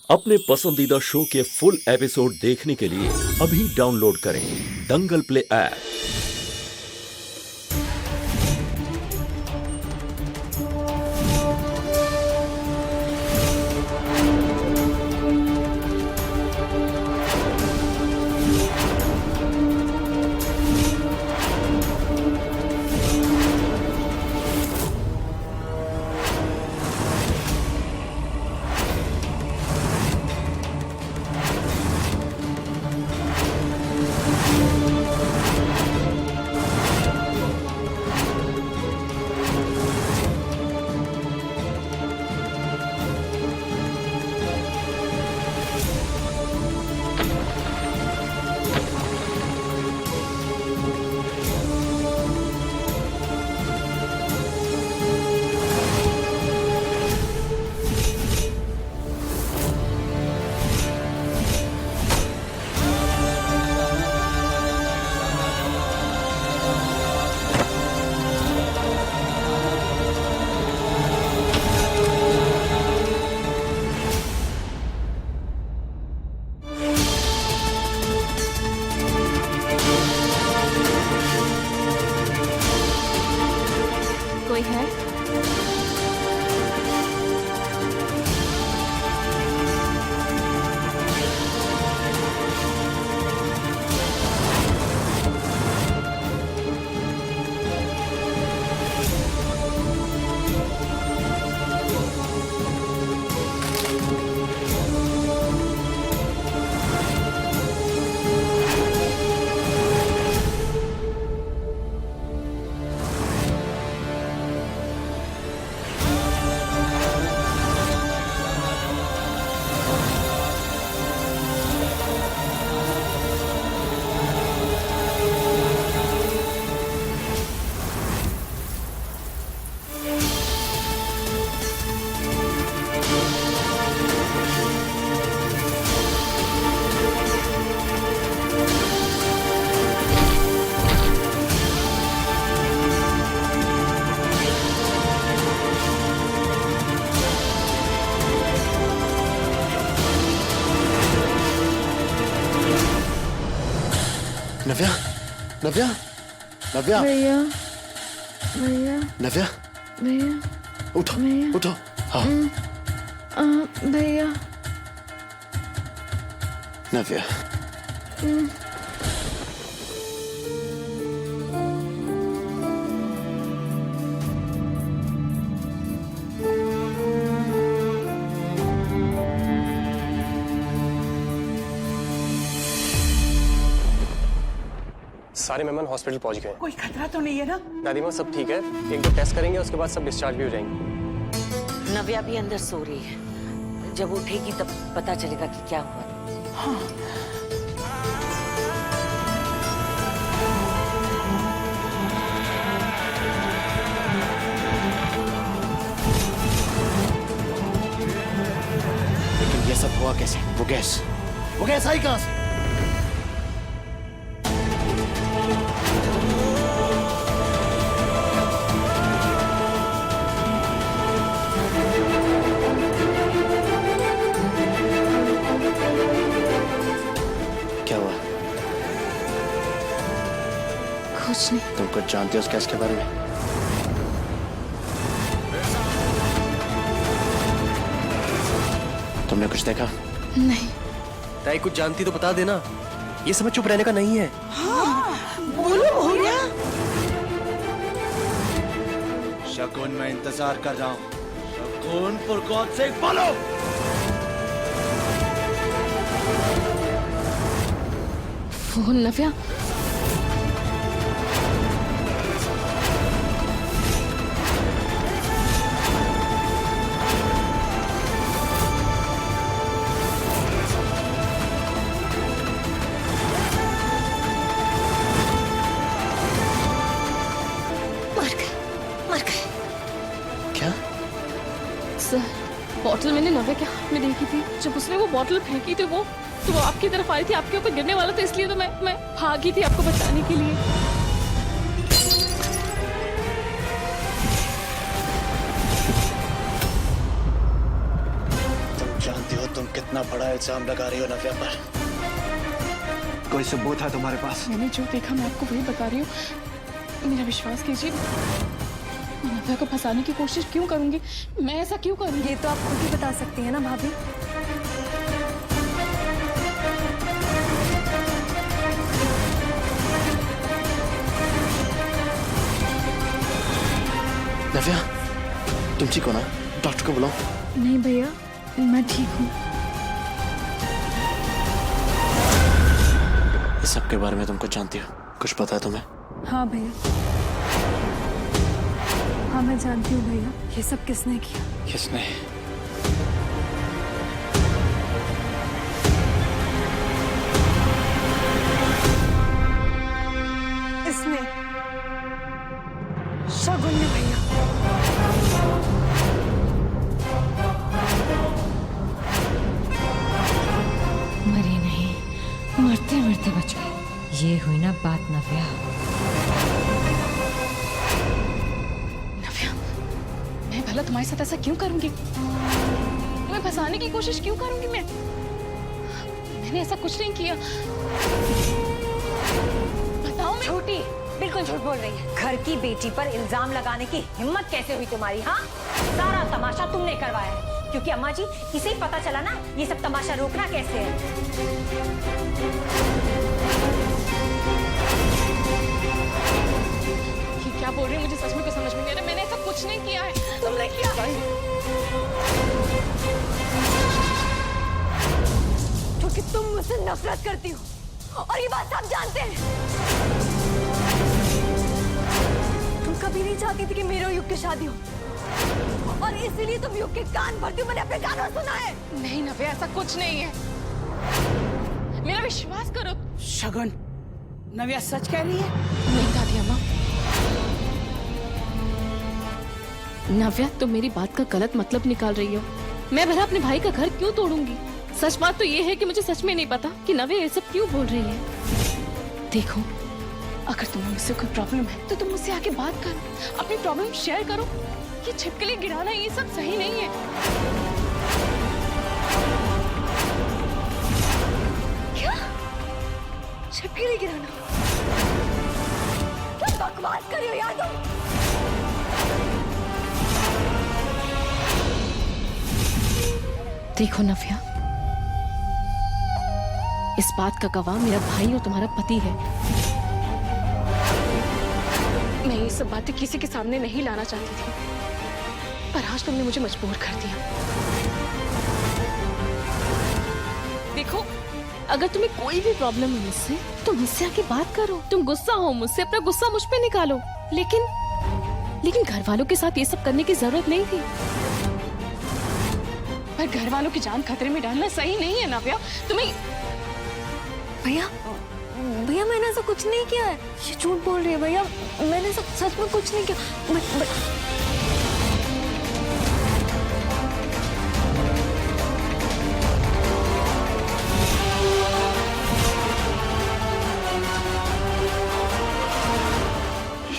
अपने पसंदीदा शो के फुल एपिसोड देखने के लिए अभी डाउनलोड करें दंगल प्ले ऐप। कोई है? नव्या, नव्या, नव्या, भैया, भैया, नव्या, भैया, उठो, भैया। उठो, हाँ, भैया। नव्या, सारे मेहमान हॉस्पिटल पहुंच गए। कोई खतरा तो नहीं है ना? दादी माँ सब ठीक है, एक दो टेस्ट करेंगे उसके बाद सब डिस्चार्ज भी हो जाएंगे। नव्या भी अंदर सो रही है, जब उठेगी तब पता चलेगा कि क्या हुआ। लेकिन ये सब हुआ कैसे? वो गैस आई कहाँ से? क्या हुआ? कुछ नहीं। तुम कुछ जानते हो उस गैस के बारे में? तुमने कुछ देखा? नहीं। ताई कुछ जानती तो बता देना, ये समय चुप रहने का नहीं है। बोलो भैया। शकुन, मैं इंतजार कर रहा हूँ। शकुन, फॉर गॉड सेक बोलो। फोन नव्या। मर गए। क्या? सर, बॉटल मैंने नव्या के हाथ में देखी थी। जब उसने वो बॉटल फेंकी थी वो आपकी तरफ आई थी, आपके ऊपर गिरने वाला था, इसलिए तो मैं भागी थी आपको बचाने के लिए। तुम जानती हो तुम कितना बड़ा इल्जाम लगा रही हो नव्या पर। कोई सबूत है तुम्हारे पास? मैंने जो देखा मैं आपको वही बता रही हूँ। मेरा विश्वास कीजिए, मैं नव्या को फंसाने की कोशिश क्यों करूंगी? मैं ऐसा क्यों करूंगी? ये तो आप खुद ही बता सकती हैं ना भाभी। नव्या, तुम ठीक हो ना? डॉक्टर को बुलाओ। नहीं भैया, मैं ठीक हूँ। इस सब के बारे में तुम कुछ जानती हो? कुछ पता है तुम्हें? हाँ भैया, हाँ मैं जानती हूँ भैया। ये सब किसने किया? किसने? इसने, शगुन ने भैया। मरी नहीं, मरते मरते बच गए। ये हुई ना बात नव्या। नव्या, मैं भला तुम्हारे साथ ऐसा क्यों करूंगी? तुम्हें फंसाने की कोशिश क्यों करूंगी मैं? मैंने ऐसा कुछ नहीं किया। बताओ मैं। झूठी, बिल्कुल झूठ बोल रही है। घर की बेटी पर इल्जाम लगाने की हिम्मत कैसे हुई तुम्हारी? हाँ, सारा तमाशा तुमने करवाया है। क्योंकि अम्मा जी, इसे ही पता चला ना ये सब तमाशा रोकना कैसे है। ये क्या बोल रही है? मुझे सच में कुछ समझ में नहीं आ रहा। मैंने ऐसा कुछ नहीं किया है। तुमने किया है। क्योंकि तुम मुझसे नफरत करती हो और ये बात सब जानते हैं। तुम कभी नहीं चाहती थी कि मेरे और युग की शादी हो, और इसीलिए तुम युग के कान भरती हो। मैंने अपने कानों से सुना है। नहीं नव्या, ऐसा कुछ नहीं है। मेरा विश्वास करो। शगुन, नव्या सच कह रही है? नहीं दादी अम्मा। नव्या, तुम मेरी बात का गलत मतलब निकाल रही हो। मैं भला अपने भाई का घर क्यों तोड़ूंगी? सच बात तो ये है कि मुझे सच में नहीं पता कि नव्या ये सब क्यों बोल रही है। देखो, अगर तुम्हें मुझसे कोई प्रॉब्लम है तो तुम मुझसे आके बात करो, अपनी प्रॉब्लम शेयर करो। ये छिपकली गिराना ये सब सही नहीं है। क्या? छिपकली गिराना? क्या बकवास कर रही हो यार तुम? देखो नव्या, इस बात का गवाह मेरा भाई और तुम्हारा पति है। मैं ये सब बातें किसी के सामने नहीं लाना चाहती थी, पर आज तुमने मुझे मजबूर कर दिया। देखो, अगर तुम्हें कोई भी प्रॉब्लम है मुझसे, तो मुझसे आके बात करो। तुम गुस्सा हो मुझसे, अपना गुस्सा मुझ पे निकालो। लेकिन घर वालों के साथ ये सब करने की जरूरत नहीं थी। पर घर वालों की जान खतरे में डालना सही नहीं है नव्या। तुम्हें भैया, भैया मैंने ऐसा कुछ नहीं किया है। ये झूठ बोल रही है भैया। मैंने सच में कुछ नहीं किया।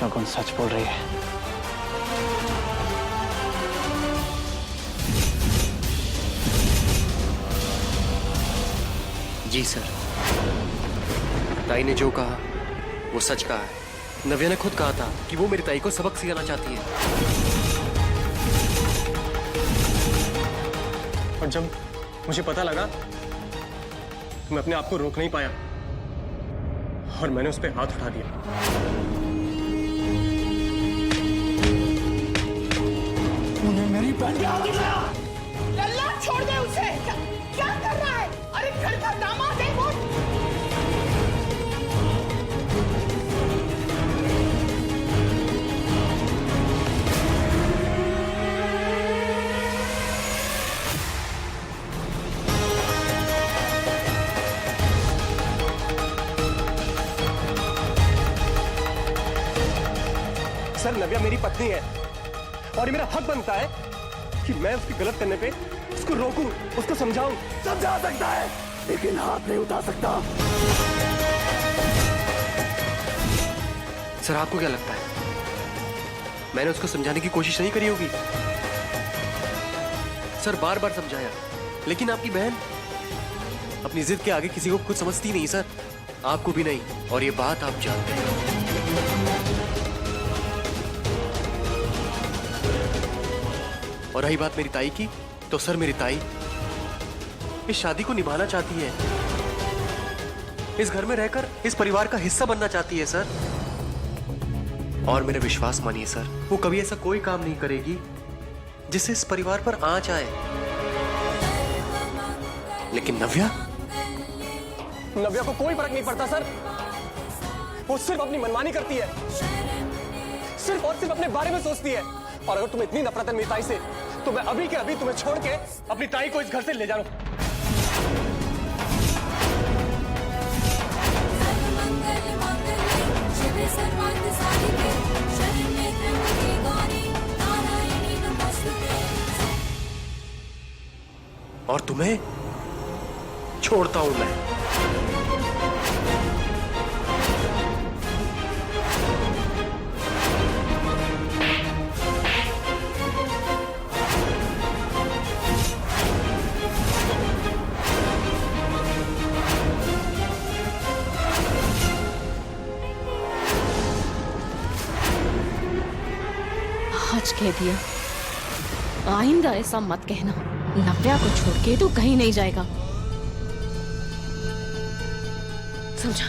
शगुन सच बोल रही है। जी सर, ताई ने जो कहा वो सच कहा है। नव्या ने खुद कहा था कि वो मेरी ताई को सबक सिखाना चाहती है। और जब मुझे पता लगा तो मैं अपने आप को रोक नहीं पाया और मैंने उस पर हाथ उठा दिया। तूने मेरी बहन पे हाथ उठाया। लल्ला, छोड़ दे उसे। क्या कर रहा है? अरे घर का दामाद है वो। सर, नव्या मेरी पत्नी है और ये मेरा हक बनता है कि मैं उसके गलत करने पे उसको रोकूं, उसको समझाऊं। समझा सकता है, लेकिन हाथ नहीं उठा सकता। सर, आपको क्या लगता है मैंने उसको समझाने की कोशिश नहीं करी होगी? सर, बार बार समझाया लेकिन आपकी बहन अपनी जिद के आगे किसी को कुछ समझती नहीं सर, आपको भी नहीं, और ये बात आप जानते हैं। और रही बात मेरी ताई की, तो सर मेरी ताई इस शादी को निभाना चाहती है, इस घर में रहकर इस परिवार का हिस्सा बनना चाहती है सर। और मेरा विश्वास मानिए सर, वो कभी ऐसा कोई काम नहीं करेगी जिससे इस परिवार पर आंच आए। लेकिन नव्या को कोई फर्क नहीं पड़ता सर, वो सिर्फ अपनी मनमानी करती है, सिर्फ और सिर्फ अपने बारे में सोचती है। और अगर तुम्हें इतनी नफरत है मेरी ताई से, तो मैं अभी के अभी तुम्हें छोड़ के अपनी ताई को इस घर से ले जा रहा हूं। और तुम्हें छोड़ता हूं मैं। आज कह दिया, आइंदा ऐसा मत कहना। नव्या को छोड़ के तो कहीं नहीं जाएगा, समझा?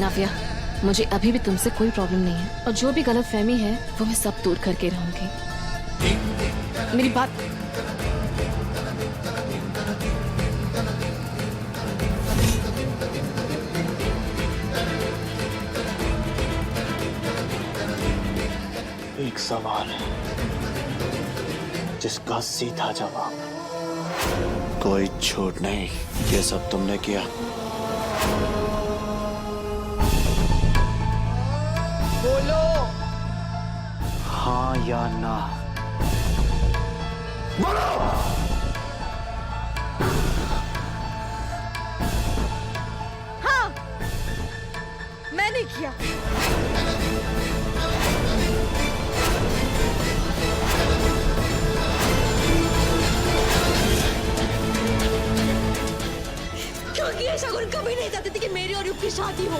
नव्या, मुझे अभी भी तुमसे कोई प्रॉब्लम नहीं है, और जो भी गलतफहमी है वो मैं सब दूर करके रहूंगी। मेरी बात एक सवाल जिसका सीधा जवाब, कोई झूठ नहीं, ये सब तुमने किया। बोलो हाँ या ना? बोलो। हाँ, मैंने किया। क्योंकि ये शगुन कभी नहीं चाहते थे कि मेरी और युग की शादी हो,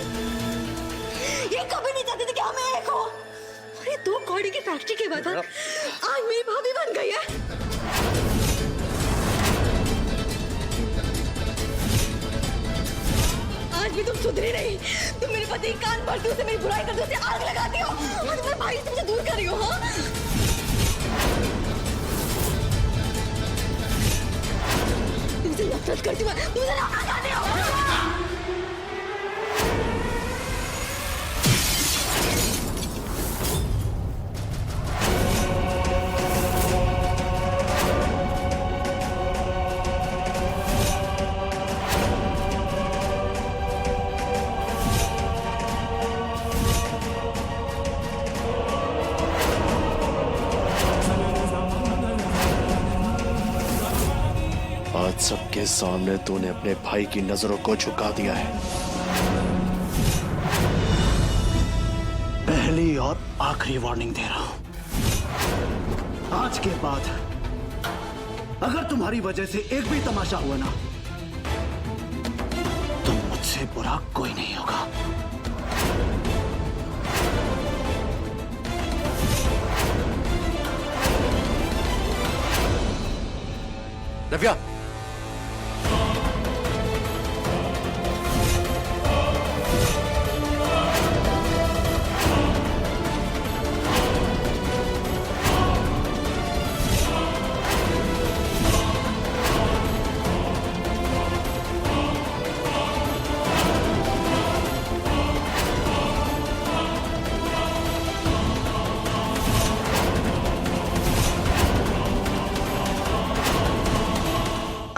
ये कभी नहीं चाहते थे कि हम एक हो। और ये 2 कौड़ी की फैक्ट्री के बाद आज मेरी भाभी बन गई है। आज भी तुम सुधरी नहीं, तुम मेरे पति की कान भरती हो, उसे मेरी बुराई करती हो, उसे आग लगाती हो, और तुम्हारे भाई से मुझे दूर कर रही हो। हाँ, तुमसे नफरत करती हूँ, मुझे नफरत करती हो। आज सबके सामने तूने अपने भाई की नजरों को झुका दिया है। पहली और आखिरी वार्निंग दे रहा हूं, आज के बाद अगर तुम्हारी वजह से एक भी तमाशा हुआ ना, तो मुझसे बुरा कोई नहीं होगा। नव्या,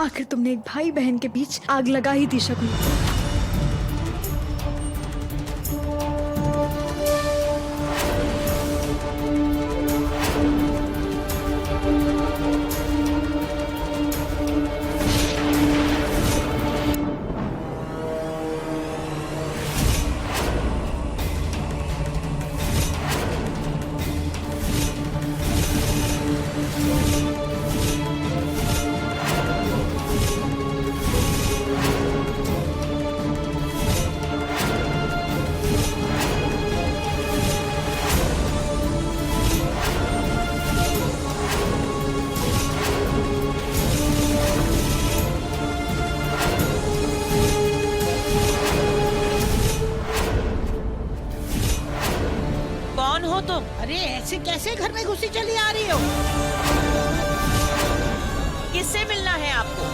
आखिर तुमने एक भाई बहन के बीच आग लगा ही दी शगुन। ऐसे घर में घुसी चली आ रही हो? किससे मिलना है आपको?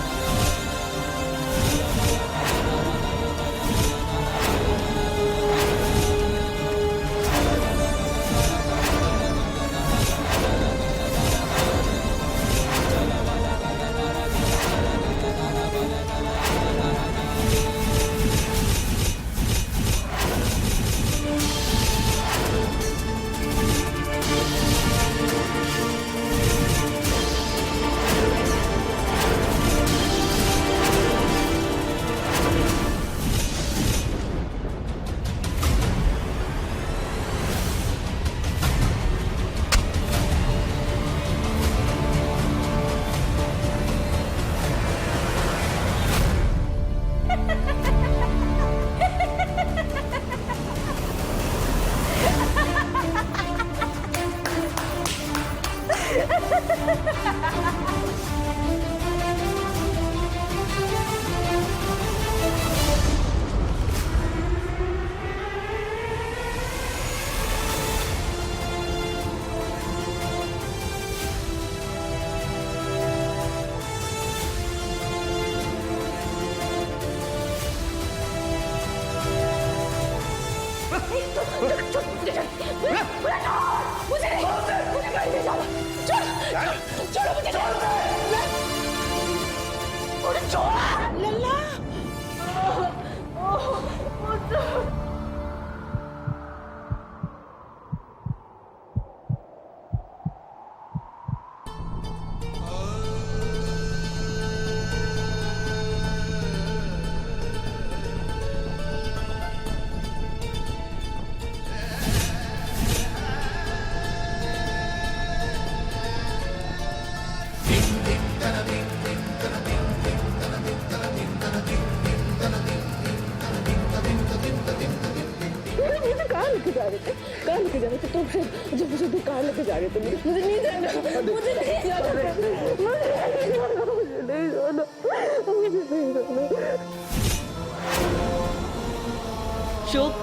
शुभ,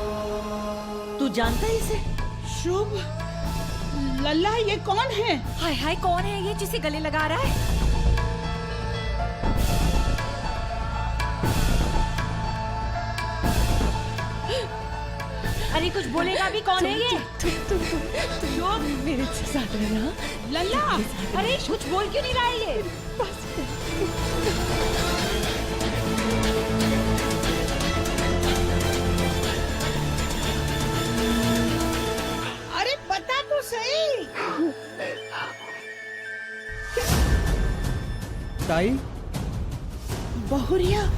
तू जानता है इसे? शुभ? लल्ला, ये कौन है? हाय हाय, कौन है ये जिसे गले लगा रहा है? अरे कुछ बोलेगा भी, कौन है ये? शुभ, मेरे साथ रहना। लल्ला, अरे कुछ बोल क्यों नहीं रहा है ये? अरे बता तो सही। ताई, बहुरिया,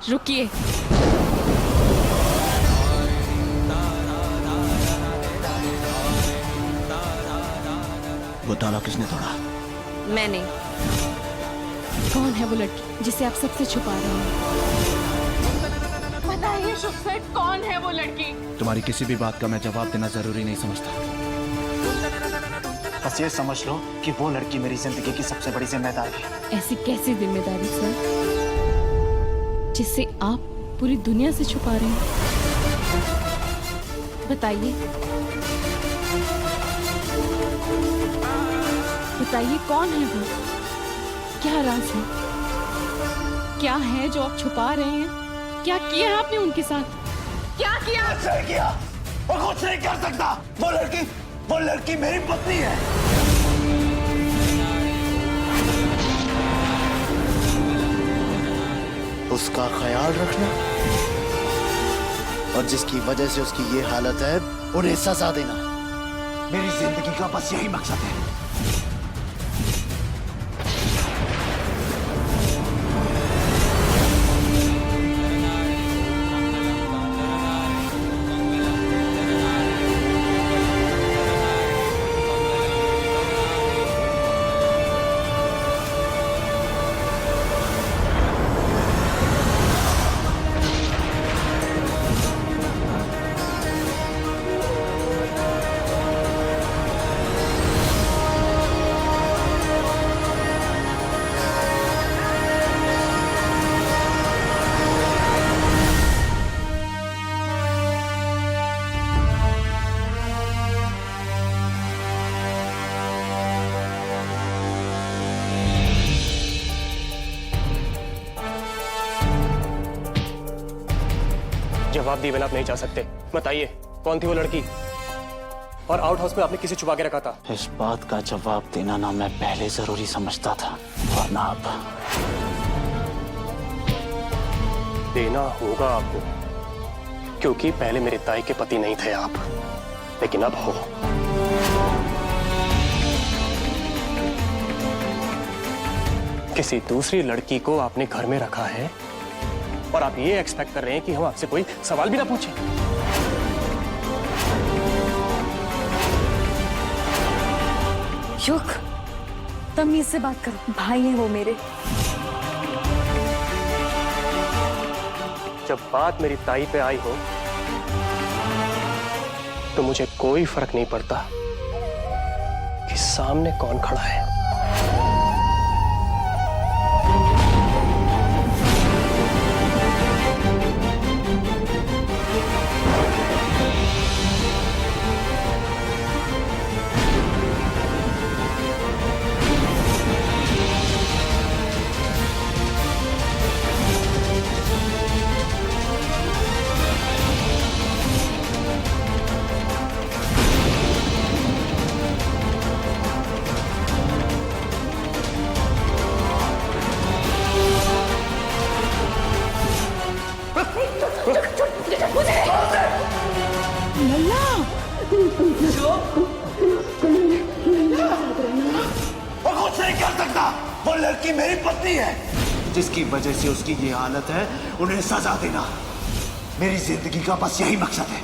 रुकिए। वो ताला किसने तोड़ा? मैंने। कौन है वो लड़की जिसे आप सबसे छुपा रहे हैं? बताइए शुभ सेठ, कौन है वो लड़की? तुम्हारी किसी भी बात का मैं जवाब देना जरूरी नहीं समझता। बस ये समझ लो कि वो लड़की मेरी जिंदगी की सबसे बड़ी जिम्मेदारी है। ऐसी कैसी जिम्मेदारी सर जिससे आप पूरी दुनिया से छुपा रहे हैं? बताइए, बताइए कौन है वो? क्या राज है? क्या है जो आप छुपा रहे हैं? क्या किया है आपने उनके साथ? क्या किया? कुछ नहीं किया और कुछ नहीं कर सकता। वो लड़की मेरी पत्नी है। उसका ख्याल रखना और जिसकी वजह से उसकी ये हालत है उन्हें सजा देना मेरी जिंदगी का बस यही मकसद है। जवाब दिए बिना आप नहीं जा सकते। बताइए कौन थी वो लड़की और आउट हाउस में आपने किसे छुपा के रखा था? इस बात का जवाब देना ना मैं पहले जरूरी समझता था और ना अब। देना होगा आपको, क्योंकि पहले मेरे ताई के पति नहीं थे आप, लेकिन अब हो। किसी दूसरी लड़की को आपने घर में रखा है और आप ये एक्सपेक्ट कर रहे हैं कि हम आपसे कोई सवाल भी ना पूछें। युग, तमीज से बात करो, भाई है वो मेरे। जब बात मेरी ताई पे आई हो तो मुझे कोई फर्क नहीं पड़ता कि सामने कौन खड़ा है। और कुछ नहीं कर सकता। वो लड़की मेरी पत्नी है। जिसकी वजह से उसकी ये हालत है उन्हें सजा देना मेरी जिंदगी का बस यही मकसद है।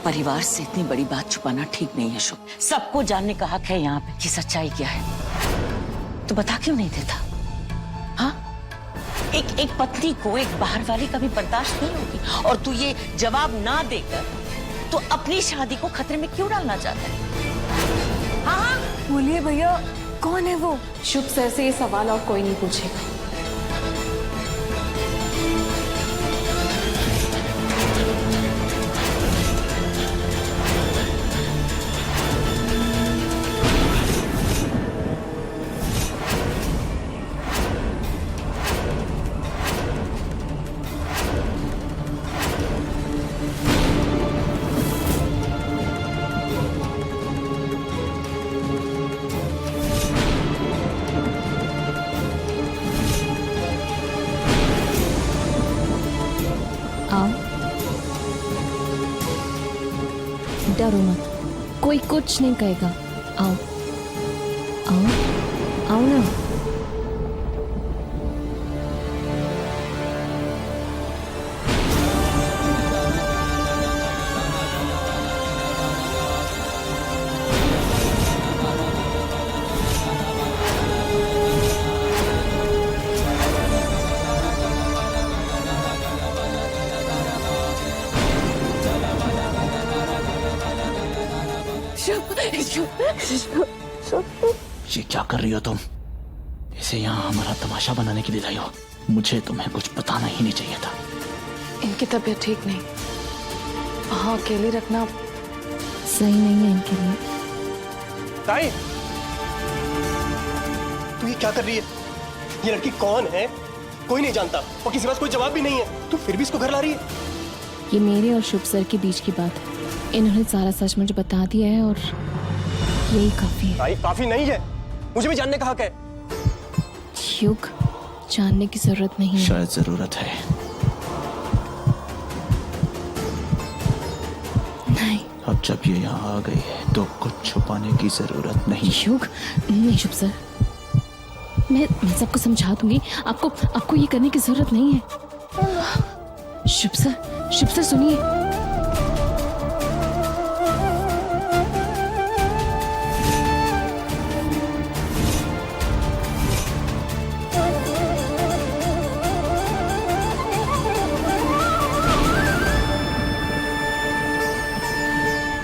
परिवार से इतनी बड़ी बात छुपाना ठीक नहीं है शुभ। सबको जानने का हक है यहाँ पे कि सच्चाई क्या है। तो बता क्यों नहीं देता? हाँ, एक पत्नी को एक बाहर वाली कभी बर्दाश्त नहीं होगी, और तू ये जवाब ना देकर तो अपनी शादी को खतरे में क्यों डालना चाहता है? हाँ, बोलिए भैया, कौन है वो? शुभ सर से ये सवाल और कोई नहीं पूछेगा। डरो मत, कोई कुछ नहीं कहेगा। आओ आओ आओ ना। ये क्या कर रही हो तुम? इसे यहाँ हमारा तमाशा बनाने के लिए लाई हो। मुझे तुम्हें कुछ बताना ही नहीं चाहिए था। इनकी तबीयत ठीक नहीं, हाँ अकेले रखना सही नहीं है इनके लिए। ताई, तू ये क्या कर रही है? ये लड़की कौन है कोई नहीं जानता और किसी पास कोई जवाब भी नहीं है, तू फिर भी इसको घर ला रही है। ये मेरे और शुभ सर के बीच की बात है। इन्होंने सारा सच मुझे बता दिया है और यही काफी है। ताई काफी नहीं है, मुझे भी जानने का हक है। युग, जानने की जरूरत नहीं है। शायद जरूरत है। नहीं, अब जब ये यहाँ आ गई है तो कुछ छुपाने की जरूरत नहीं। युग, नहीं शुभ सर, मैं सबको समझा दूंगी। आपको ये करने की जरूरत नहीं है। शुभ सर सुनिए।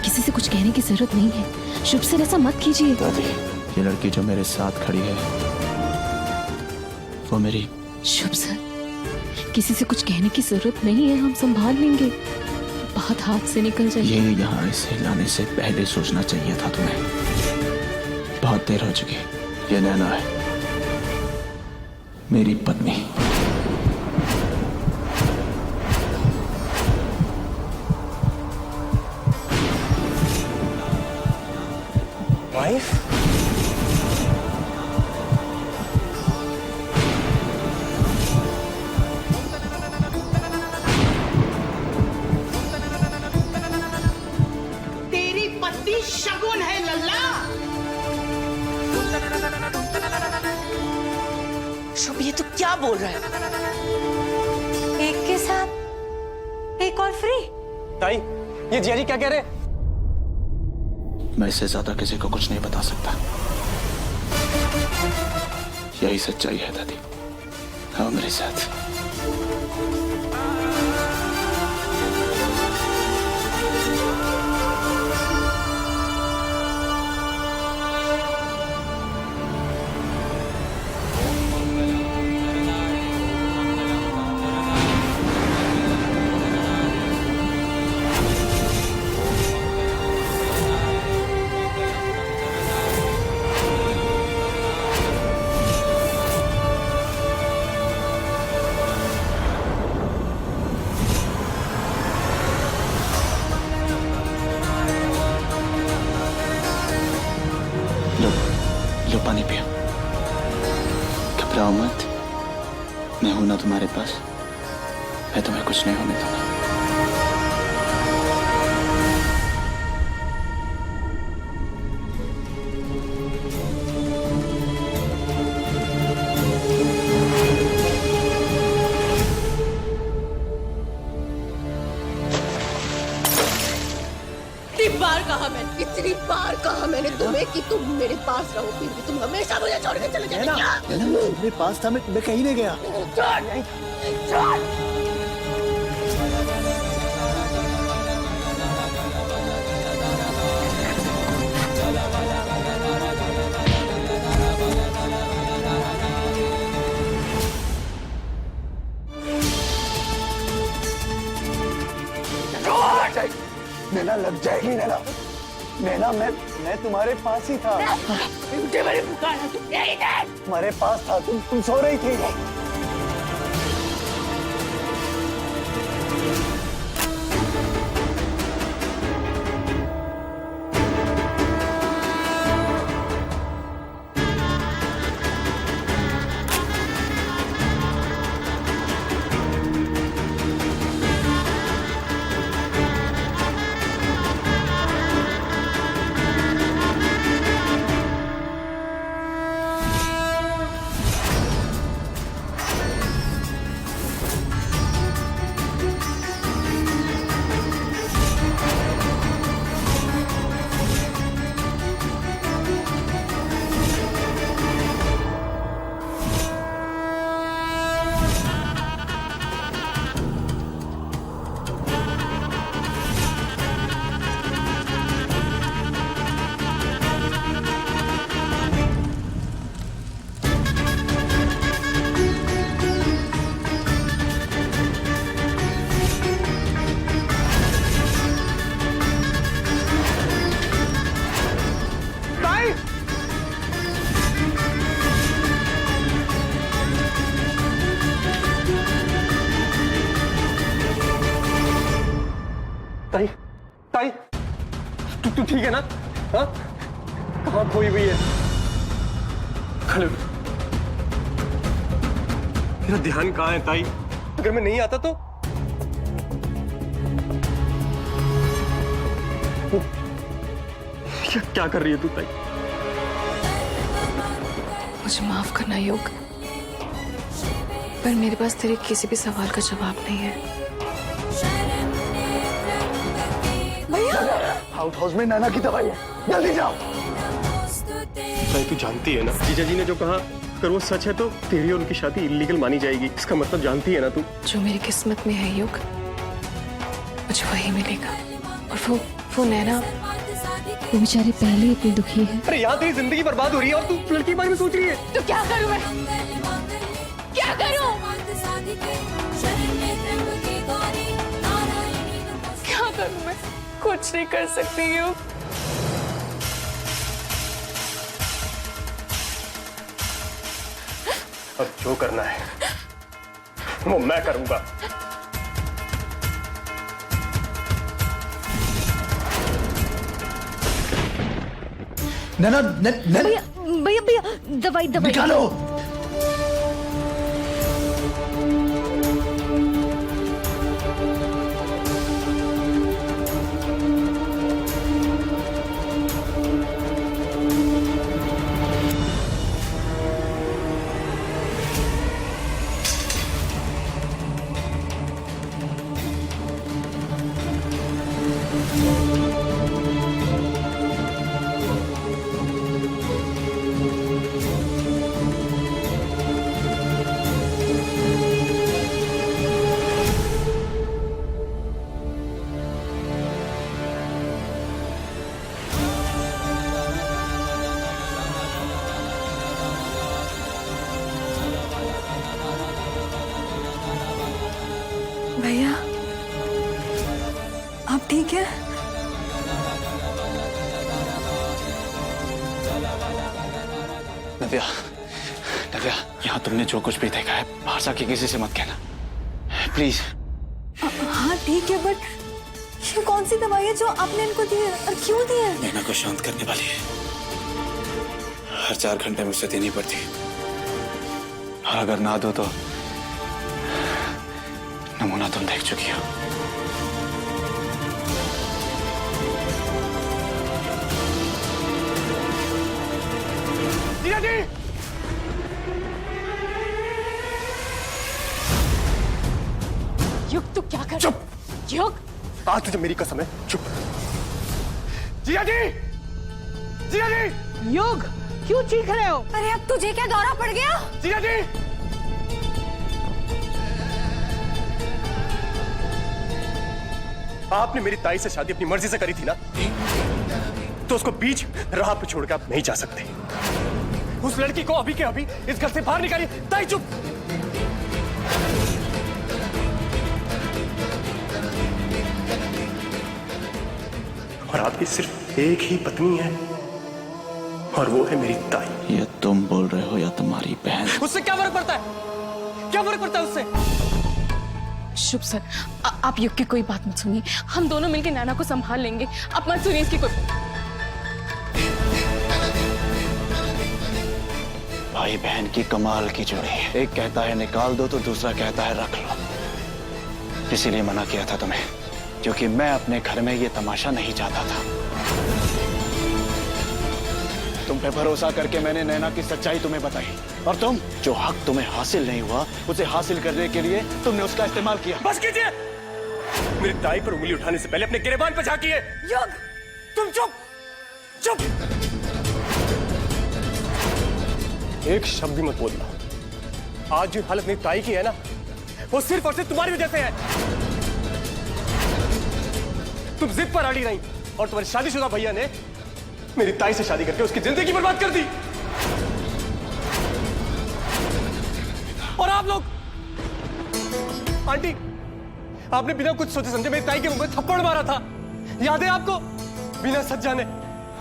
किसी से कुछ कहने की जरूरत नहीं है। शुभ सर ऐसा मत कीजिए। दादी, ये लड़की जो मेरे साथ खड़ी है वो मेरी। शुभ सर, किसी से कुछ कहने की जरूरत नहीं है, हम संभाल लेंगे। बात हाथ से निकल जाएगी। ये यहाँ इसे लाने से पहले सोचना चाहिए था तुम्हें। बहुत देर हो चुकी। ये नैना है, मेरी पत्नी। वाइफ? तेरी पत्नी शगुन है लल्ला। शुभ, ये तू क्या बोल रहा है? एक के साथ एक और फ्री। ताई, ये जिया जी क्या कह रहे हैं? मैं इससे ज्यादा किसी को कुछ नहीं बता सकता। यही सच्चाई है दादी। हाँ, मेरे साथ। लो पानी पियो। घबराओ मत, मैं हूं ना तुम्हारे पास। मैं तुम्हें कुछ नहीं होने दूंगा। कितनी बार कहा मैंने तुम्हें कि तुम मेरे पास रहो, फिर भी तुम हमेशा मुझे छोड़ के चले जाते हो। मेरे पास था, मैं कहीं नहीं गया। नैना लग जाएगी। नैना मैं तुम्हारे पास ही था। तुम्हारे पास था, तुम सो रही थी। ताई ताई तू ठीक है ना? हाँ, कहाँ खोई हुई है? खड़े हो। मेरा ध्यान कहाँ है ताई? अगर मैं नहीं आता तो क्या कर रही है तू ताई? मुझे माफ करना योग, पर मेरे पास तेरे किसी भी सवाल का जवाब नहीं है। आउट हाउस में नैना की दवाई है, जल्दी जाओ। ताई तू जानती है ना, जीजा जी ने जो कहा अगर वो सच है तो तेरी और उनकी शादी इलीगल मानी जाएगी। इसका मतलब जानती है ना तू? जो मेरी किस्मत में है योग, मुझे वही मिलेगा। और वो नैना, वो बेचारी पहले ही इतनी दुखी है। अरे यहाँ तेरी जिंदगी बर्बाद हो रही है और तू लड़की के बारे में सोच रही है। तो क्या करूं मैं? क्या करूं? क्या करूं मैं? कुछ नहीं कर सकती योग। अब जो करना है वो मैं करूंगा। नैना भैया भैया भैया दवाई निकालो। भैया आप ठीक है? नव्या, नव्या, यहाँ तुमने जो कुछ भी देखा है बाहर जाके किसी से मत कहना, प्लीज। हाँ ठीक है, बट ये कौन सी दवाई है जो आपने इनको दी है और क्यों दी है? नैना को शांत करने वाली है, हर 4 घंटे में उसे देनी पड़ती, और अगर ना दो तो नमूना तुम देख चुकी हो। जीजा जी! युग तू क्या कर? चुप! युग! आज तुझे मेरी कसम है, चुप! जीजा जी! जीजा जी! युग क्यों चीख रहे हो? अरे अब तुझे क्या दौरा पड़ गया? जीजा जी! आपने मेरी ताई से शादी अपनी मर्जी से करी थी ना, तो उसको बीच राह पे छोड़ के आप नहीं जा सकते। उस लड़की को अभी के अभी इस घर से बाहर निकालिए। ताई चुप! और आपकी सिर्फ एक ही पत्नी है, और वो है मेरी ताई। ये तुम बोल रहे हो या तुम्हारी बहन? उससे क्या फर्क पड़ता है? क्या फर्क पड़ता है उससे? शुभ सर, आप युग की कोई बात मत सुनिए। हम दोनों मिलकर नैना को संभाल लेंगे। आप मत सुनिए इसकी कोई। भाई बहन की कमाल की जोड़ी है, एक कहता है निकाल दो तो दूसरा कहता है रख लो। इसीलिए मना किया था तुम्हें, क्योंकि मैं अपने घर में ये तमाशा नहीं चाहता था। तुम पे भरोसा करके मैंने नैना की सच्चाई तुम्हें बताई, और तुम, जो हक तुम्हें हासिल नहीं हुआ उसे हासिल करने के लिए तुमने उसका इस्तेमाल किया। बस कीजिए! मेरी ताई पर उंगली उठाने से पहले अपने गिरेबान पर झांकिए। युग! तुम चुप! चुप! एक शब्द भी मत बोलना। आज जो हालत मेरी ताई की है ना, वो सिर्फ और सिर्फ तुम्हारी वजह से है। तुम जिद पर अड़ी रही, और तुम्हारे शादीशुदा भैया ने मेरी ताई से शादी करके उसकी जिंदगी बर्बाद कर दी। और आप लोग, आंटी, आपने बिना कुछ सोचे समझे मेरी ताई के मुंह में थप्पड़ मारा था, याद है आपको? बिना सच जाने।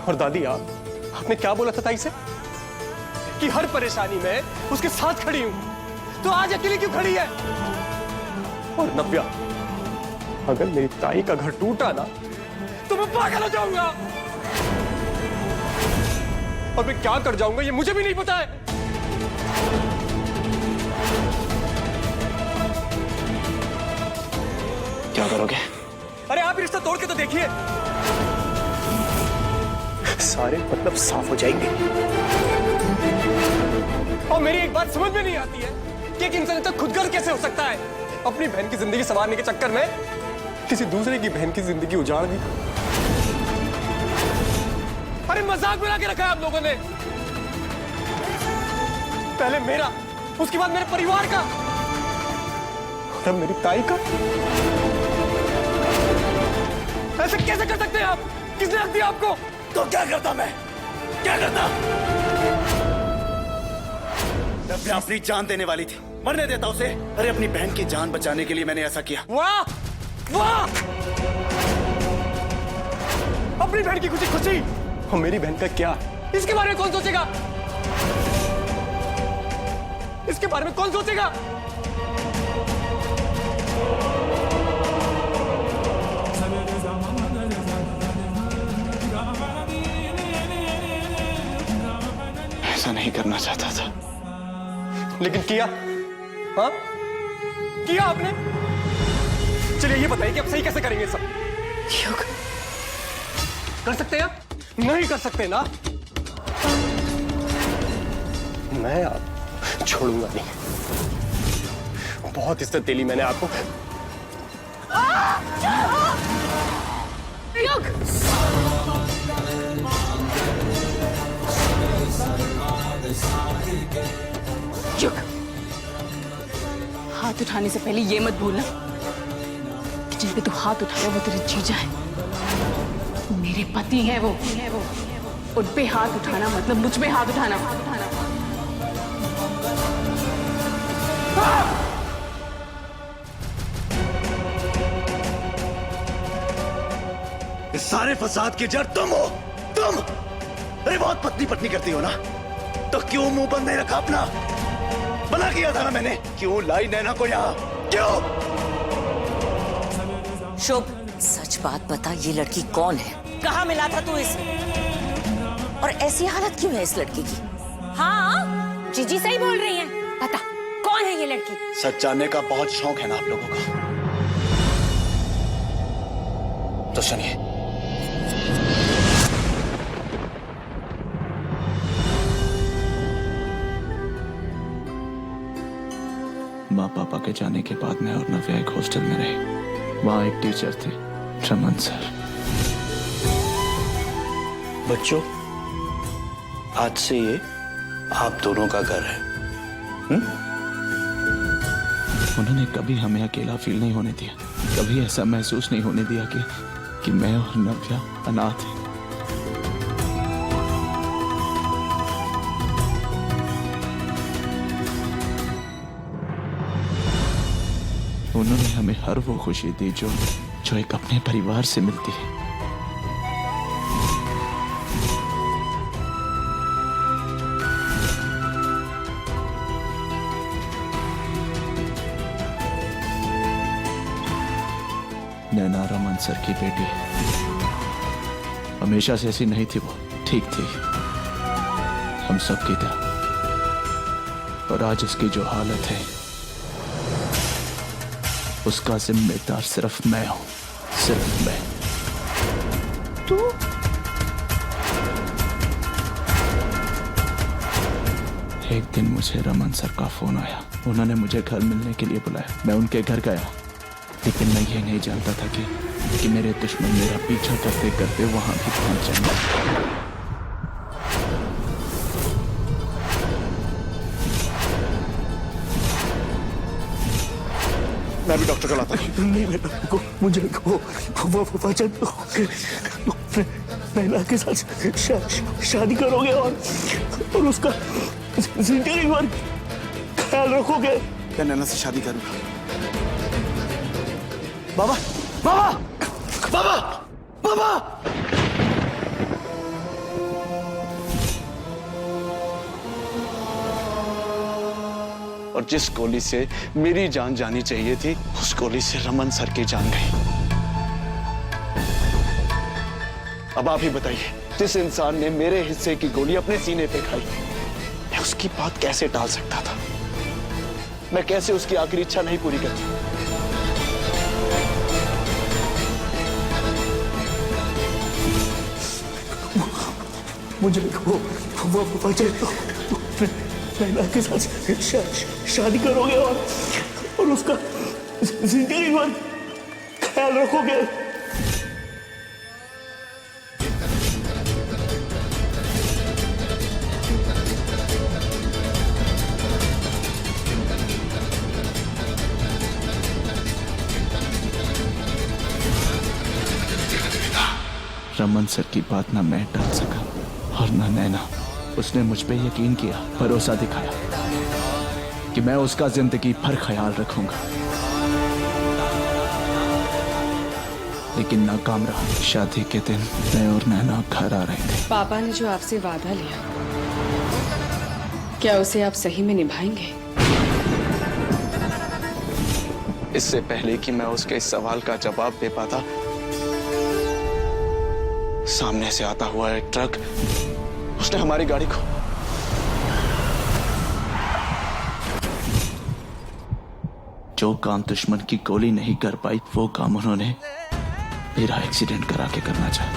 और दादी, आपने क्या बोला था ताई से? कि हर परेशानी में उसके साथ खड़ी हूं। तो आज अकेली क्यों खड़ी है? और नव्या, अगर मेरी ताई का घर टूटा ना तो मैं पागल हो जाऊंगा, और मैं क्या कर जाऊंगा ये मुझे भी नहीं पता है। क्या करोगे? अरे आप रिश्ता तोड़ के तो देखिए, सारे मतलब साफ हो जाएंगे। और मेरी एक बात समझ में नहीं आती है कि एक इंसान तक खुदगर्ज कैसे हो सकता है। अपनी बहन की जिंदगी संवारने के चक्कर में किसी दूसरे की बहन की जिंदगी उजाड़ दी। अरे मजाक बना के रखा है आप लोगों ने, पहले मेरा, उसके बाद मेरे परिवार का, और अब मेरी ताई का। ऐसे कैसे कर सकते हैं आप? किसने हक दिया आपको? तो क्या करता मैं? क्या करता? नव्या अपनी जान देने वाली थी, मरने देता उसे। अरे अपनी बहन की जान बचाने के लिए मैंने ऐसा किया। वाह वाह, अपनी बहन की खुशी खुशी, और मेरी बहन का क्या, इसके बारे में कौन सोचेगा? इसके बारे में कौन सोचेगा? ऐसा नहीं करना चाहता था, लेकिन किया। हाँ किया आपने। चलिए ये बताइए कि आप सही कैसे करेंगे सब? क्यों कर सकते हैं आप? नहीं कर सकते ना। मैं आप छोड़ूंगा नहीं, बहुत इज्जत दिली मैंने आपको। चुप। हाथ उठाने से पहले ये मत भूलना कि जिन पे तू हाथ उठाया वो तेरे जीजा है, मेरे पति है वो। उन पे हाथ उठाना मतलब मुझ पे हाथ उठाना। इस सारे फसाद की जड़ तुम हो, तुम। अरे बहुत पत्नी पत्नी करती हो ना, तो क्यों मुंह बंद नहीं रखा अपना? बना किया था ना मैंने, क्यों लाई नैना को यहाँ? क्यों? शुभ, सच बात बता, ये लड़की कौन है? कहाँ मिला था तू इसे? और ऐसी हालत क्यों है इस लड़की की? हाँ जीजी सही बोल रही हैं। पता कौन है ये लड़की? सच जानने का बहुत शौक है ना आप लोगों का, तो सुनिए। माँ पापा के जाने के बाद मैं और नव्या एक हॉस्टल में रहे। वहाँ एक टीचर थे, रमन सर। बच्चों, आज से ये आप दोनों का घर है। उन्होंने कभी हमें अकेला फील नहीं होने दिया, कभी ऐसा महसूस नहीं होने दिया कि मैं और नव्या अनाथ हैं। उन्होंने हमें हर वो खुशी दी जो एक अपने परिवार से मिलती है। नैना रमन सर की बेटी है, हमेशा से ऐसी नहीं थी वो, ठीक थी हम सब की तरह। और आज उसकी जो हालत है उसका जिम्मेदार सिर्फ मैं हूं, सिर्फ मैं। तू? एक दिन मुझे रमन सर का फोन आया, उन्होंने मुझे घर मिलने के लिए बुलाया। मैं उनके घर गया, लेकिन मैं ये नहीं जानता था कि मेरे दुश्मन मेरा पीछा करते करते वहां भी पहुंच जाएंगे। मैं भी डॉक्टर को लाता हूं। नहीं बेटा, मुझे वो वचन नैना के साथ शादी करोगे और उसका जिंदगी भर ख्याल रखोगे। मैं नैना से शादी करूंगा। बाबा बाबा बाबा बाबा, और जिस गोली से मेरी जान जानी चाहिए थी, उस गोली से रमन सर की जान गई। अब आप ही बताइए, जिस इंसान ने मेरे हिस्से की गोली अपने सीने पे खाई, मैं उसकी बात कैसे टाल सकता था? मैं कैसे उसकी आखिरी इच्छा नहीं पूरी करती? मुझे वो बचे तो नैना के साथ शादी करोगे और उसका जिंदगी भर ख्याल रखोगे। रमन सर की बात ना मैं टाल सका और ना नैना। उसने मुझ पे यकीन किया, भरोसा दिखाया कि मैं उसका जिंदगी भर ख्याल रखूंगा, लेकिन नाकाम रहा। शादी के दिन मैं और नैना घर आ रहे थे। पापा ने जो आपसे वादा लिया, क्या उसे आप सही में निभाएंगे? इससे पहले कि मैं उसके इस सवाल का जवाब दे पाता, सामने से आता हुआ एक ट्रक उसने हमारी गाड़ी को जो काम दुश्मन की गोली नहीं कर पाई, वो काम उन्होंने मेरा एक्सीडेंट करा के करना चाहा।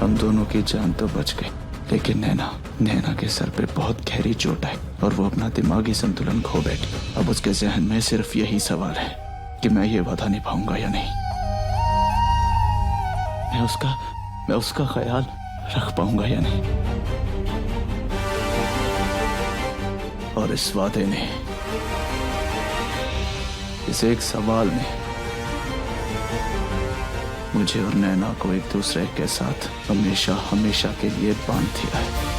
हम दोनों की जान तो बच गई, लेकिन नैना के सर पे बहुत गहरी चोट आई और वो अपना दिमागी संतुलन खो बैठी। अब उसके जहन में सिर्फ यही सवाल है कि मैं ये वादा निभाऊंगा या नहीं। मैं उसका ख्याल रख पाऊंगा या नहीं। और इस वादे ने, इस एक सवाल में मुझे और नैना को एक दूसरे के साथ हमेशा हमेशा के लिए बांध दिया है।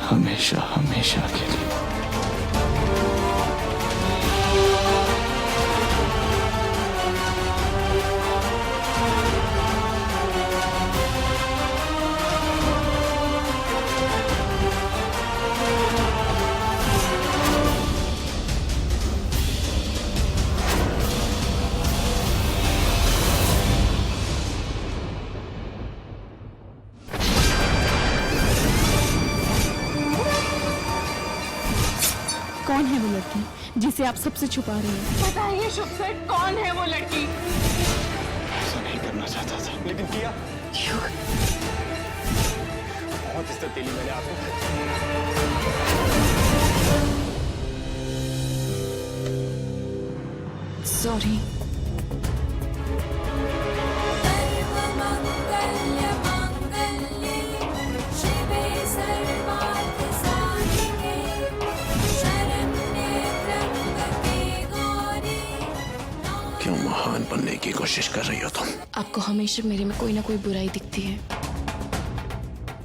हमेशा हमेशा के लिए। कौन है वो लड़की जिसे आप सबसे छुपा रहे हैं? बताइए शुभ सर, कौन है वो लड़की? ऐसा नहीं करना चाहता था, लेकिन किया। बहुत इज्जत दिली मैंने आपको। सॉरी। क्यों महान बनने की कोशिश कर रही हो तुम? आपको हमेशा मेरे में कोई ना कोई बुराई दिखती है,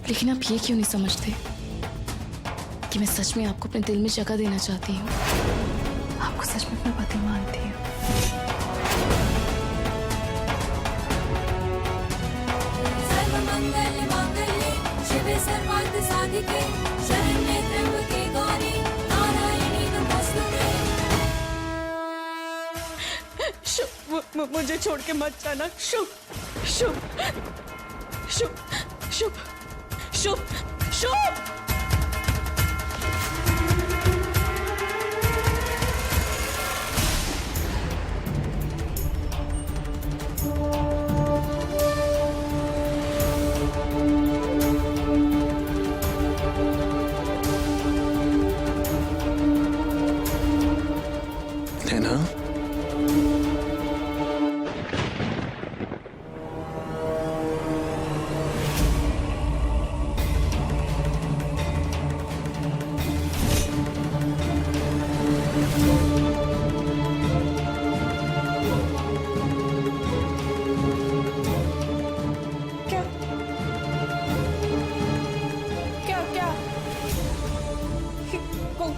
लेकिन आप ये क्यों नहीं समझते कि मैं सच में आपको अपने दिल में जगह देना चाहती हूँ। आपको सच में अपना पति मानती हूँ। शिवे सर्वार्थ साधिके शरण्ये त्र्यंबके गौरी नारायणी नमोस्तुते। मुझे छोड़ के मत जाना। शुभ शुभ शुभ शुभ शुभ शुभ। नैना,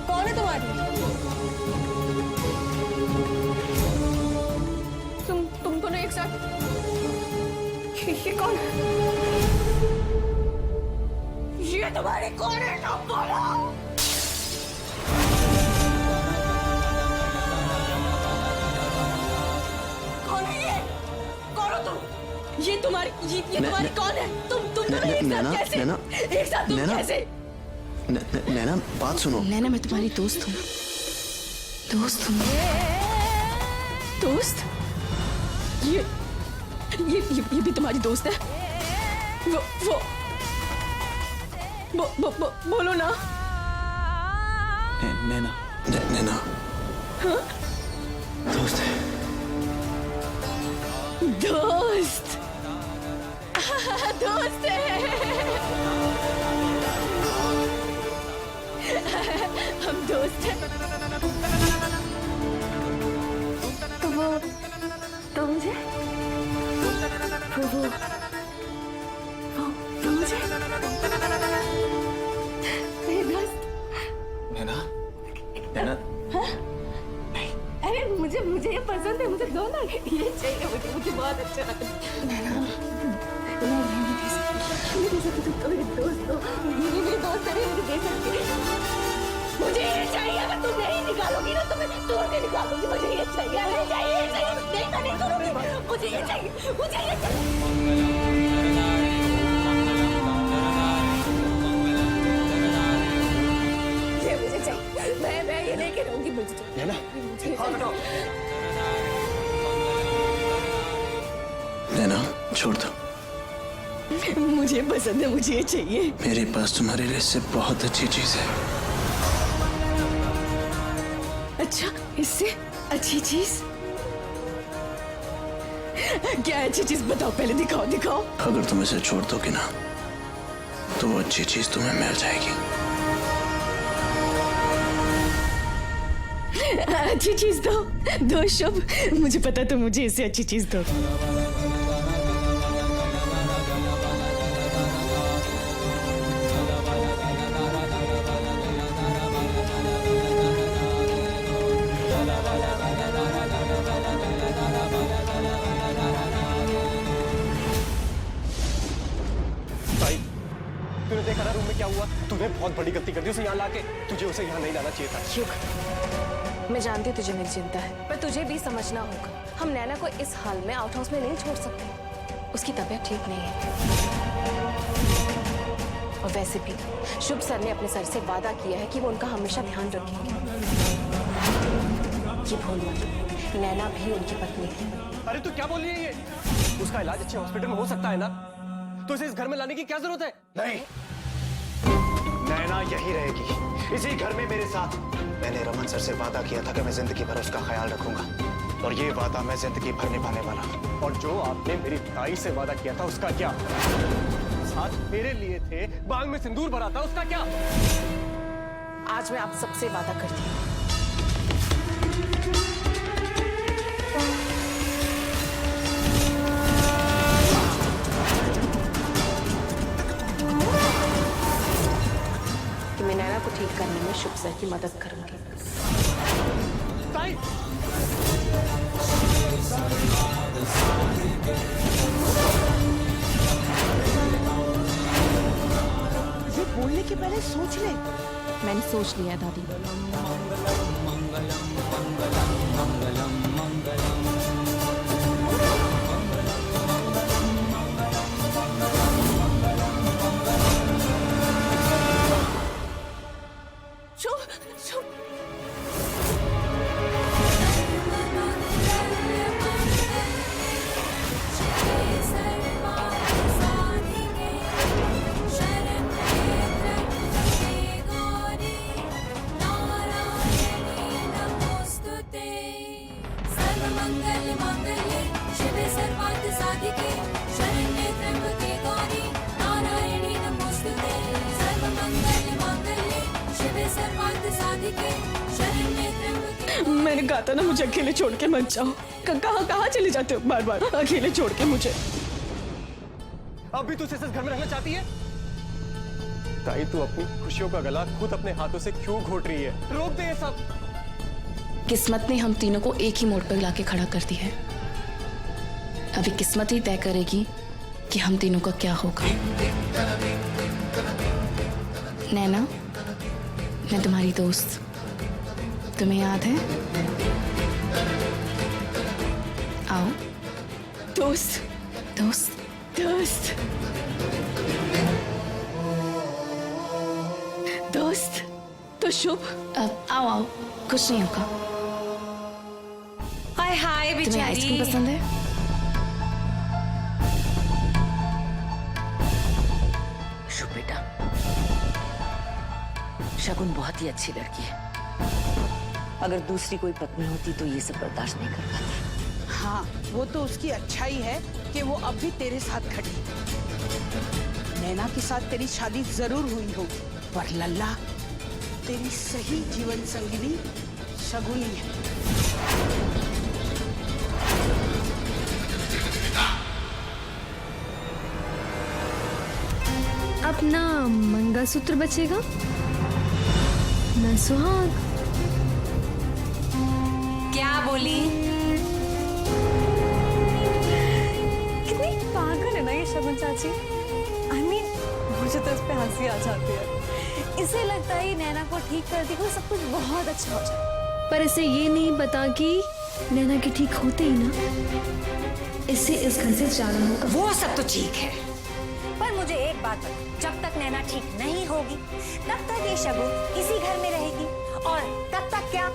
कौन है तुम्हारी? तुम दोनों एक साथ? ये कौन? ये तुम्हारी कौन है? तुम बोलो। कौन है ये? कौन हो तुम? ये तुम्हारी तुम्हारी कौन है? तुम दोनों एक साथ कैसे? एक साथ तुम कैसे? नैना बात सुनो। नैना मैं तुम्हारी दोस्त हूँ। दोस्त हूँ। दोस्त? ये भी तुम्हारी दोस्त है? बोलो ना। नैना हाँ? दोस्त है। दोस्त दोस्त है। हम दोस्त हैं। तो मुझे मुझे मेरे दोस्त। नैना हाँ? अरे मुझे ये पसंद है, मुझे दो ना, ये चाहिए मुझे बहुत अच्छा लगता है। तुम मेरे दोस्त हो, ये मेरे दोस्त है, मुझे दे सकती है। मुझे ये चाहिए, अगर तुम नहीं निकालोगी ना तो मैं तोड़ के निकालूंगी। मुझे ये चाहिए, मुझे चाहिए, ये चाहिए, नहीं करूंगी। मुझे ये चाहिए, मुझे ये चाहिए। मुझे चाहिए, मैं ये लेके रहूंगी। मुझे नैना छोड़ दो। मुझे पसंद है, मुझे ये चाहिए। मेरे पास तुम्हारे लिए इससे बहुत अच्छी चीज है। अच्छा, इससे अच्छी चीज? क्या अच्छी चीज बताओ, पहले दिखाओ। अगर तुम इसे छोड़ दोगे ना तो वो अच्छी चीज तुम्हें मिल जाएगी। अच्छी चीज दो शुभ। मुझे पता तो मुझे इससे अच्छी चीज दो। तूने देखा ना रूम में क्या हुआ? तूने बहुत बड़ी गलती कर दी उसे यहाँ लाके। तुझे उसे यहाँ नहीं लाना चाहिए था। युग, मैं जानती हूँ तुझे मेरी चिंता है, पर तुझे भी समझना होगा हम नैना को इस हाल में आउट हाउस में नहीं छोड़ सकते। उसकी तबीयत ठीक नहीं है। और वैसे भी शुभ सर ने अपने सर से वादा किया है कि वो उनका हमेशा ध्यान रखेंगे। ये भूल मत, नैना भी उनकी पत्नी है। अरे तू क्या बोल रही है ये? उसका इलाज अच्छे हॉस्पिटल में हो सकता है ना, तो इसे इस घर में लाने की क्या जरूरत है? नहीं, नैना यही रहेगी, इसी घर में मेरे साथ। मैंने रमन सर से वादा किया था कि मैं जिंदगी भर उसका ख्याल रखूंगा, और ये वादा मैं जिंदगी भर निभाने वाला हूं। और जो आपने मेरी ताई से वादा किया था उसका क्या? साथ मेरे लिए थे, बांग में सिंदूर भरा था, उसका क्या? आज मैं आप सबसे वादा करती हूँ, कि मैं नैना को ठीक करने में शुभ सर की मदद करूंगी। ये बोलने के पहले सोच ले। मैंने सोच लिया दादी। मैंने कहा था ना मुझे अकेले छोड़ के मत जाओ। कहाँ चले जाते हो बार बार अकेले छोड़ के मुझे? अब भी तू इस घर में रहना चाहती है? ताई तू अपनी खुशियों का गला खुद अपने हाथों से क्यों घोट रही है? रोक दे ये सब। किस्मत ने हम तीनों को एक ही मोड़ पर लाके खड़ा कर दिया है। अभी किस्मत ही तय करेगी कि हम तीनों का क्या होगा। नैना, मैं तुम्हारी दोस्त, तुम्हें याद है? आओ। दोस्त, दोस्त, दोस्त, दोस्त, तो शुभ। आओ आओ, कुछ नहीं होगा। हाय हाय तुम्हें बेचारी। आइसक्रीम पसंद है? शुभ बेटा, शगुन बहुत ही अच्छी लड़की है। अगर दूसरी कोई पत्नी होती तो ये सब बर्दाश्त नहीं कर पाती। हाँ, वो तो उसकी अच्छाई है कि वो अब भी तेरे साथ खड़ी। नैना के साथ तेरी शादी जरूर हुई होगी, पर लल्ला तेरी सही जीवन संगिनी शगुनी है। अपना मंगलसूत्र बचेगा ना सुहाग। क्या बोली? कितनी पागल है ना ये शगुन चाची। I mean, मुझे तो इस पे हंसी आ जाती है। इसे लगता है नैना को ठीक कर दी, सब कुछ बहुत अच्छा हो जाए। पर इसे ये नहीं पता कि नैना के ठीक होते ही ना इससे इस घर से जाना होगा। वो सब तो ठीक है, पर मुझे एक बात बता, जब तक नैना ठीक नहीं होगी तब तक ये शगुन इसी घर में रहेगी, और तब तक क्या?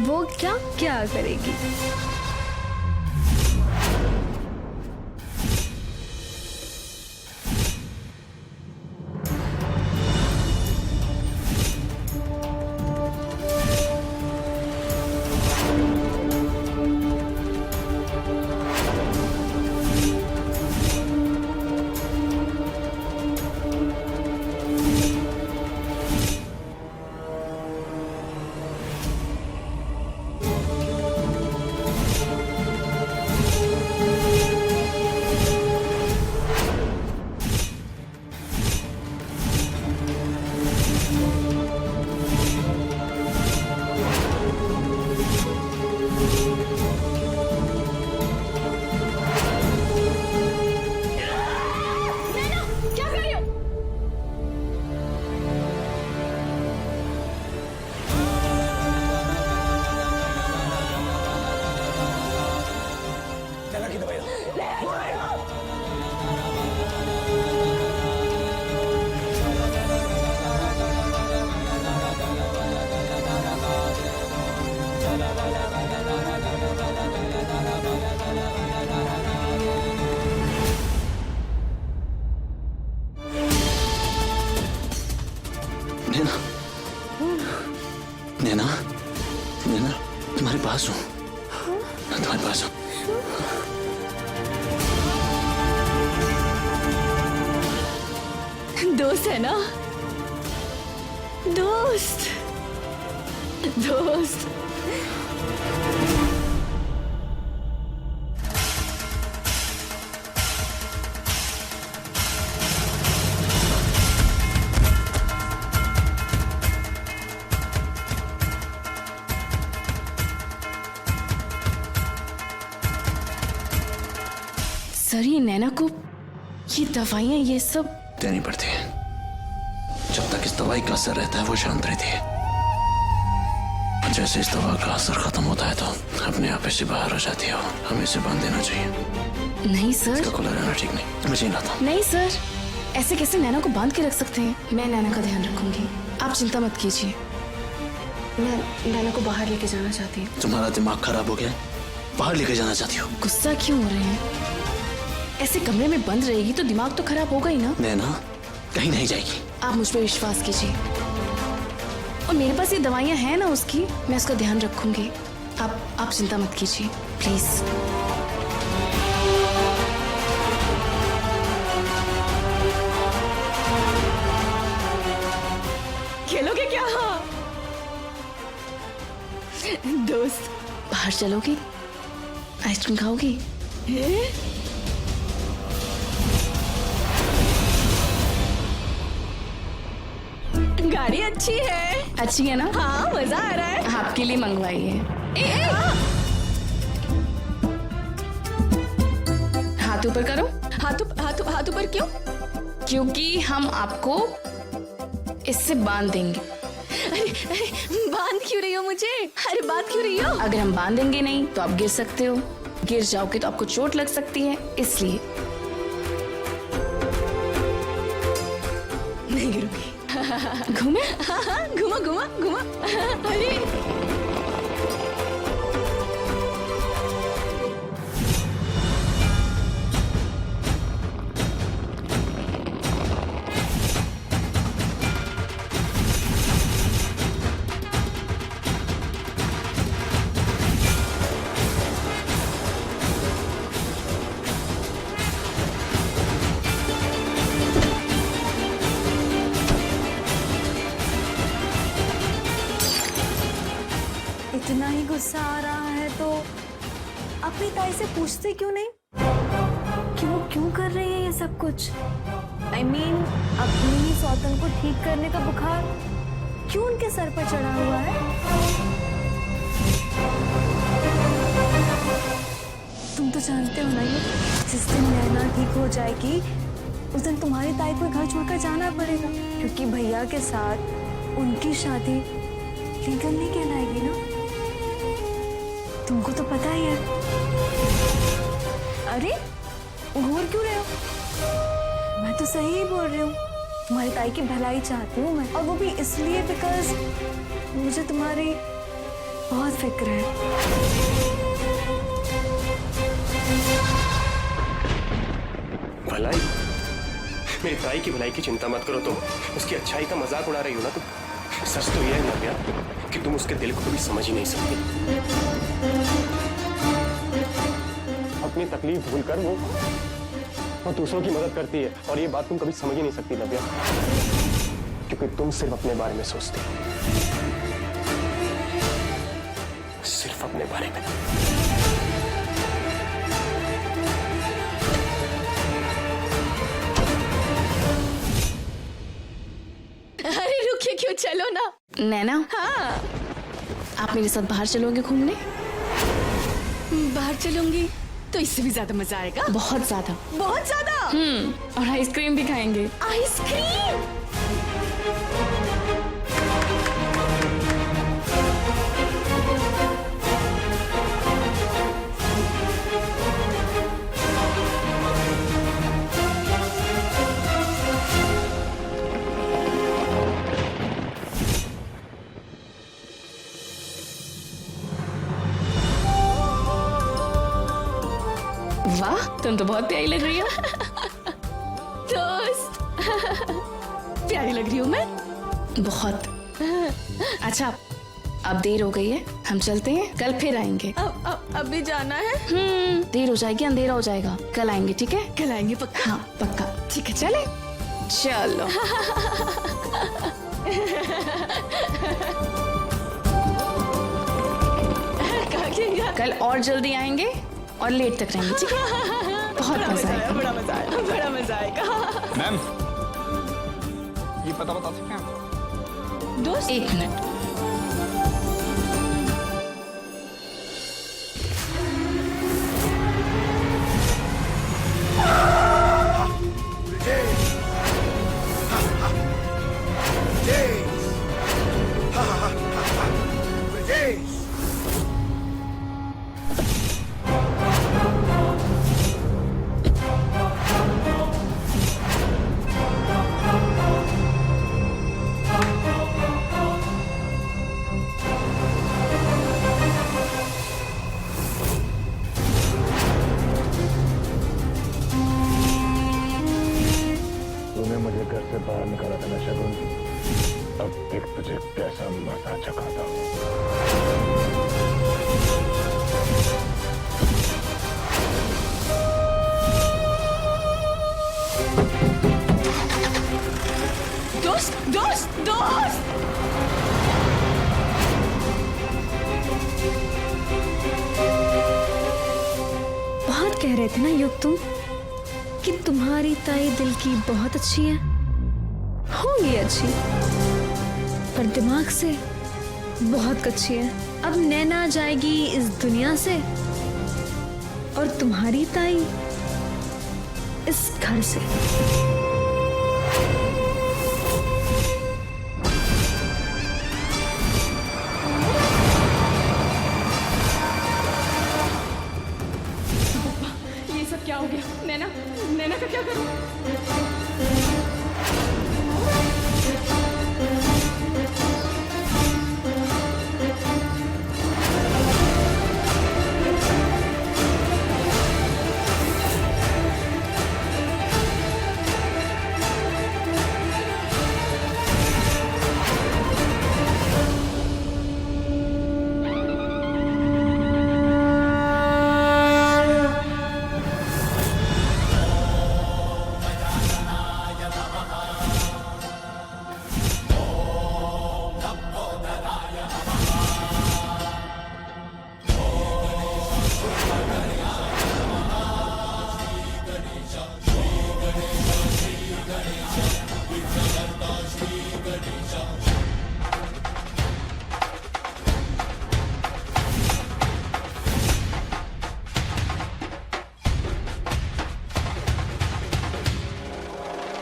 वो क्या क्या करेगी? नैना, नैना, तुम्हारे पास हूँ, मैं तुम्हारे पास हूँ। दोस्त है ना? दोस्त, दोस्त। सर, ये नैना को ये दवाइयाँ ये सब देनी पड़ती है। जब तक इस दवाई का असर रहता है वो शांत रहती है, और जैसे इस दवा का असर खत्म होता है तो अपने आप से बाहर हो जाती है। हमें इसे बांध देना चाहिए। नहीं सर, इसका खुला रहना ठीक नहीं। मशीन लाता हूं। नहीं सर, ऐसे कैसे नैना को बांध के रख सकते हैं? मैं नैना का ध्यान रखूंगी, आप चिंता मत कीजिए। मैं नैना को बाहर लेके जाना चाहती हूँ। तुम्हारा दिमाग खराब हो गया? बाहर लेके जाना चाहती हो? गुस्सा क्यों हो रहे हैं? ऐसे कमरे में बंद रहेगी तो दिमाग तो खराब होगा ही ना। नैना कहीं नहीं जाएगी। आप मुझ पर विश्वास कीजिए, और मेरे पास ये दवाइयाँ हैं ना उसकी, मैं उसका ध्यान रखूंगी। आप चिंता मत कीजिए प्लीज। खेलोगे क्या? दोस्त, बाहर चलोगी? आइसक्रीम खाओगी? गाड़ी अच्छी है। अच्छी है ना? हाँ, मजा आ रहा है। आपके लिए मंगवाई है। हाथ ऊपर करो। हाथ ऊपर क्यों? क्योंकि हम आपको इससे बांध देंगे। अरे बांध क्यों रही हो मुझे? अरे बांध क्यों रही हो? अगर हम बांधेंगे नहीं तो आप गिर सकते हो, गिर जाओगे तो आपको चोट लग सकती है, इसलिए नहीं गिरूंगी। घूमे। हाँ, घुमा घुमा घुमा। अरे इतना ही गुस्सा आ रहा है तो अपनी ताई से पूछते क्यों नहीं कि वो क्यों कर रही है ये सब कुछ? I mean, अपनी ही सौतन को ठीक करने का बुखार क्यों उनके सर पर चढ़ा हुआ है? तुम तो जानते हो ना ये, जिस दिन नैना ठीक हो जाएगी उस दिन तुम्हारी ताई को घर छोड़कर जाना पड़ेगा, क्योंकि भैया के साथ उनकी शादी लीगल नहीं कहलाएगी ना। तुमको तो पता ही है। अरे घूर क्यों रहे हो? मैं तो सही ही बोल रही हूँ, तुम्हारी ताई की भलाई चाहती हूँ मैं, और वो भी इसलिए बिकॉज मुझे तुम्हारी बहुत फिक्र है। भलाई? मेरी ताई की भलाई की चिंता मत करो, तुम उसकी अच्छाई का मजाक उड़ा रही हो ना तुम। सच तो यह है नव्या कि तुम उसके दिल को कभी समझ ही नहीं सकती। अपनी तकलीफ भूलकर वो दूसरों की मदद करती है, और ये बात तुम कभी समझ ही नहीं सकती नव्या, क्योंकि तुम सिर्फ अपने बारे में सोचती हो, सिर्फ अपने बारे में। अरे रुकिए, क्यों, चलो ना। नैना, हाँ आप मेरे साथ बाहर चलोगे घूमने? बाहर चलूंगी तो इससे भी ज्यादा मजा आएगा। बहुत ज्यादा। बहुत ज्यादा। और आइसक्रीम भी खाएंगे। आइसक्रीम? वाह, तुम तो बहुत प्यारी लग रही हो। दोस्त, प्यारी लग रही हूँ मैं? बहुत। अच्छा, अब देर हो गई है, हम चलते हैं, कल फिर आएंगे। अब भी जाना है? देर हो जाएगी, अंधेरा हो जाएगा, कल आएंगे, ठीक है? कल आएंगे पक्का? हाँ पक्का। ठीक है, चले। चलो। कल और जल्दी आएंगे और लेट तक रहेंगे, ठीक है? बहुत मजा आएगा। बड़ा मजा आएगा, बड़ा मजा आएगा। मैम, ये पता बता सकते हैं? दोस्त, 1 मिनट। घर से बाहर निकाला था ना शगुन, अब देख तुझे कैसा मजा चखाता हूँ। दोस्त, दोस्त, दोस्त! बहुत कह रहे थे ना युग तुम कि तुम्हारी ताई दिल की बहुत अच्छी है, होंगी अच्छी, पर दिमाग से बहुत कच्ची है। अब नैना जाएगी इस दुनिया से और तुम्हारी ताई इस घर से। क्या हो गया? नैना, नैना का क्या करूं?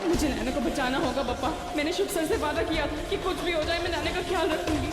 मुझे नैना को बचाना होगा पापा। मैंने शुभ सर से वादा किया था कि कुछ भी हो जाए मैं नैना का ख्याल रखूंगी।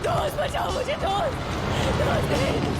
दोस्त बचाओ मुझे, दोस्त, दोस्त